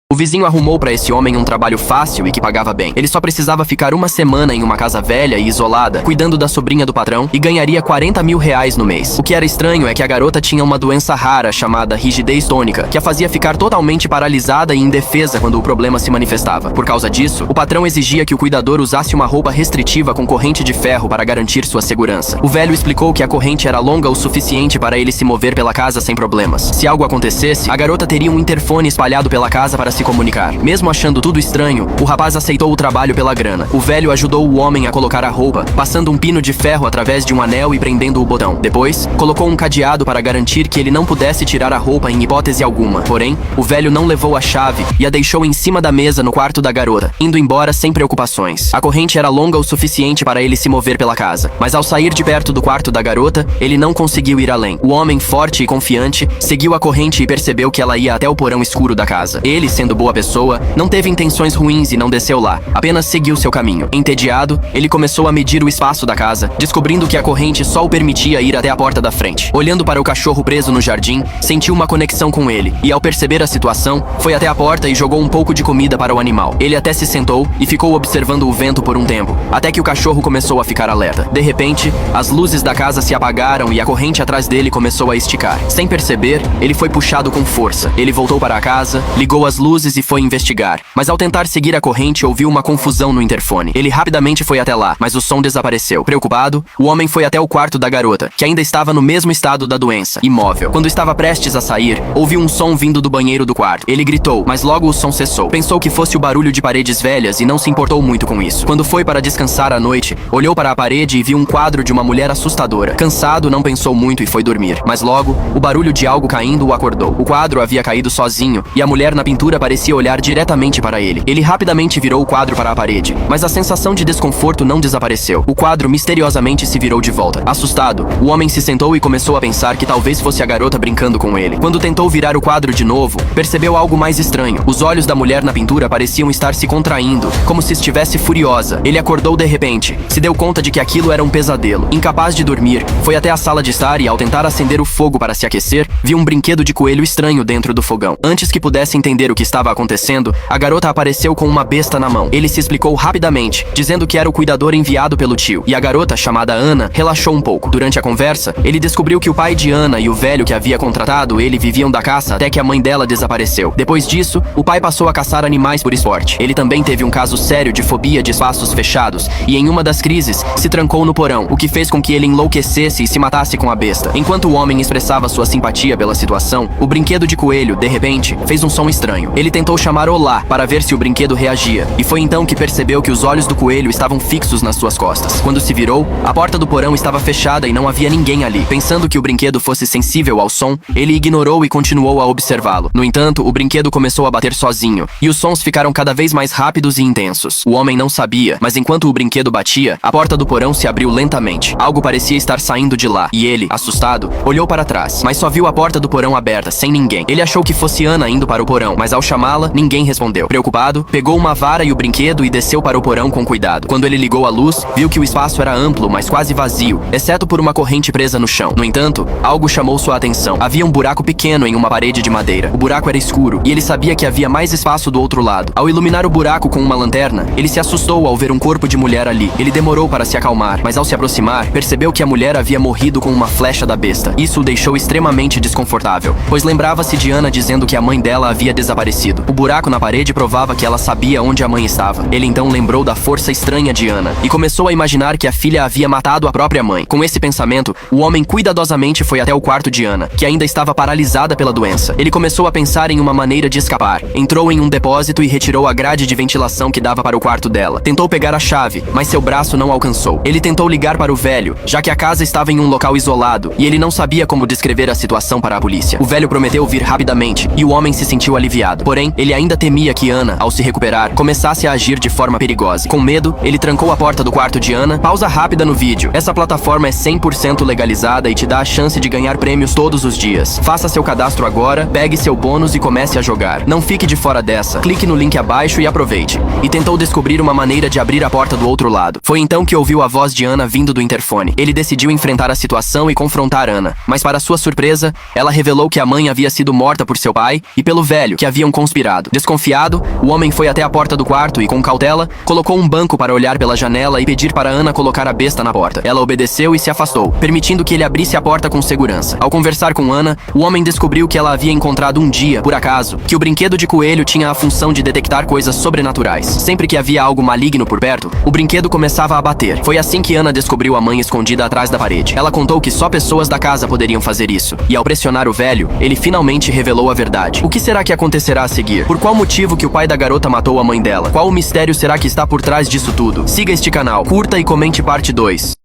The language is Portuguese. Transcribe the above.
O vizinho arrumou para esse homem um trabalho fácil e que pagava bem. Ele só precisava ficar uma semana em uma casa velha e isolada, cuidando da sobrinha do patrão, e ganharia 40 mil reais no mês. O que era estranho é que a garota tinha uma doença rara chamada rigidez tônica, que a fazia ficar totalmente paralisada e indefesa quando o problema se manifestava. Por causa disso, o patrão exigia que o cuidador usasse uma roupa restritiva com corrente de ferro para garantir sua segurança. O velho explicou que a corrente era longa o suficiente para ele se mover pela casa sem problemas. Se algo acontecesse, a garota teria um interfone espalhado pela casa para se comunicar. Mesmo achando tudo estranho, o rapaz aceitou o trabalho pela grana. O velho ajudou o homem a colocar a roupa, passando um pino de ferro através de um anel e prendendo o botão. Depois, colocou um cadeado para garantir que ele não pudesse tirar a roupa em hipótese alguma. Porém, o velho não levou a chave e a deixou em cima da mesa no quarto da garota, indo embora sem preocupações. A corrente era longa o suficiente para ele se mover pela casa, mas ao sair de perto do quarto da garota, ele não conseguiu ir além. O homem, forte e confiante, seguiu a corrente e percebeu que ela ia até o porão escuro da casa. Ele, sendo boa pessoa, não teve intenções ruins e não desceu lá, apenas seguiu seu caminho. Entediado, ele começou a medir o espaço da casa, descobrindo que a corrente só o permitia ir até a porta da frente. Olhando para o cachorro preso no jardim, sentiu uma conexão com ele, e ao perceber a situação, foi até a porta e jogou um pouco de comida para o animal. Ele até se sentou e ficou observando o vento por um tempo, até que o cachorro começou a ficar alerta. De repente, as luzes da casa se apagaram e a corrente atrás dele começou a esticar. Sem perceber, ele foi puxado com força. Ele voltou para a casa, ligou as luzes e foi investigar. Mas ao tentar seguir a corrente, ouviu uma confusão no interfone. Ele rapidamente foi até lá, mas o som desapareceu. Preocupado, o homem foi até o quarto da garota, que ainda estava no mesmo estado da doença, imóvel. Quando estava prestes a sair, ouviu um som vindo do banheiro do quarto. Ele gritou, mas logo o som cessou. Pensou que fosse o barulho de paredes velhas e não se importou muito com isso. Quando foi para descansar à noite, olhou para a parede e viu um quadro de uma mulher assustadora. Cansado, não pensou muito e foi dormir. Mas logo, o barulho de algo caindo o acordou. O quadro havia caído sozinho e a mulher na pintura parecia olhar diretamente para ele. Ele rapidamente virou o quadro para a parede, mas a sensação de desconforto não desapareceu. O quadro misteriosamente se virou de volta. Assustado, o homem se sentou e começou a pensar que talvez fosse a garota brincando com ele. Quando tentou virar o quadro de novo, percebeu algo mais estranho. Os olhos da mulher na pintura pareciam estar se contraindo, como se estivesse furiosa. Ele acordou de repente, se deu conta de que aquilo era um pesadelo. Incapaz de dormir, foi até a sala de estar e ao tentar acender o fogo para se aquecer, viu um brinquedo de coelho estranho dentro do fogão. Antes que pudesse entender o que estava acontecendo, a garota apareceu com uma besta na mão. Ele se explicou rapidamente, dizendo que era o cuidador enviado pelo tio, e a garota, chamada Ana, relaxou um pouco. Durante a conversa, ele descobriu que o pai de Ana e o velho que havia contratado ele viviam da caça até que a mãe dela desapareceu. Depois disso, o pai passou a caçar animais por esporte. Ele também teve um caso sério de fobia de espaços fechados, e em uma das crises, se trancou no porão, o que fez com que ele enlouquecesse e se matasse com a besta. Enquanto o homem expressava sua simpatia pela situação, o brinquedo de coelho, de repente, fez um som estranho. Ele tentou chamar Olá para ver se o brinquedo reagia, e foi então que percebeu que os olhos do coelho estavam fixos nas suas costas. Quando se virou, a porta do porão estava fechada e não havia ninguém ali. Pensando que o brinquedo fosse sensível ao som, ele ignorou e continuou a observá-lo. No entanto, o brinquedo começou a bater sozinho, e os sons ficaram cada vez mais rápidos e intensos. O homem não sabia, mas enquanto o brinquedo batia, a porta do porão se abriu lentamente. Algo parecia estar saindo de lá, e ele, assustado, olhou para trás, mas só viu a porta do porão aberta, sem ninguém. Ele achou que fosse Ana indo para o porão, mas ao chamá-la, ninguém respondeu. Preocupado, pegou uma vara e o brinquedo e desceu para o porão com cuidado. Quando ele ligou a luz, viu que o espaço era amplo, mas quase vazio, exceto por uma corrente presa no chão. No entanto, algo chamou sua atenção. Havia um buraco pequeno em uma parede de madeira. O buraco era escuro, e ele sabia que havia mais espaço do outro lado. Ao iluminar o buraco com uma lanterna, ele se assustou ao ver um corpo de mulher ali. Ele demorou para se acalmar, mas ao se aproximar, percebeu que a mulher havia morrido com uma flecha da besta. Isso o deixou extremamente desconfortável, pois lembrava-se de Ana dizendo que a mãe dela havia desaparecido. O buraco na parede provava que ela sabia onde a mãe estava. Ele então lembrou da força estranha de Ana e começou a imaginar que a filha havia matado a própria mãe. Com esse pensamento, o homem cuidadosamente foi até o quarto de Ana, que ainda estava paralisada pela doença. Ele começou a pensar em uma maneira de escapar. Entrou em um depósito e retirou a grade de ventilação que dava para o quarto dela. Tentou pegar a chave, mas seu braço não alcançou. Ele tentou ligar para o velho, já que a casa estava em um local isolado e ele não sabia como descrever a situação para a polícia. O velho prometeu vir rapidamente e o homem se sentiu aliviado. Porém, ele ainda temia que Ana, ao se recuperar, começasse a agir de forma perigosa. Com medo, ele trancou a porta do quarto de Ana. Pausa rápida no vídeo. Essa plataforma é 100% legalizada e te dá a chance de ganhar prêmios todos os dias. Faça seu cadastro agora, pegue seu bônus e comece a jogar. Não fique de fora dessa. Clique no link abaixo e aproveite. E tentou descobrir uma maneira de abrir a porta do outro lado. Foi então que ouviu a voz de Ana vindo do interfone. Ele decidiu enfrentar a situação e confrontar Ana. Mas para sua surpresa, ela revelou que a mãe havia sido morta por seu pai e pelo velho, que haviam conspirado. Desconfiado, o homem foi até a porta do quarto e, com cautela, colocou um banco para olhar pela janela e pedir para Ana colocar a besta na porta. Ela obedeceu e se afastou, permitindo que ele abrisse a porta com segurança. Ao conversar com Ana, o homem descobriu que ela havia encontrado um dia, por acaso, que o brinquedo de coelho tinha a função de detectar coisas sobrenaturais. Sempre que havia algo maligno por perto, o brinquedo começava a bater. Foi assim que Ana descobriu a mãe escondida atrás da parede. Ela contou que só pessoas da casa poderiam fazer isso. E ao pressionar o velho, ele finalmente revelou a verdade. O que será que acontecerá a seguir? Por qual motivo que o pai da garota matou a mãe dela? Qual o mistério será que está por trás disso tudo? Siga este canal, curta e comente parte 2.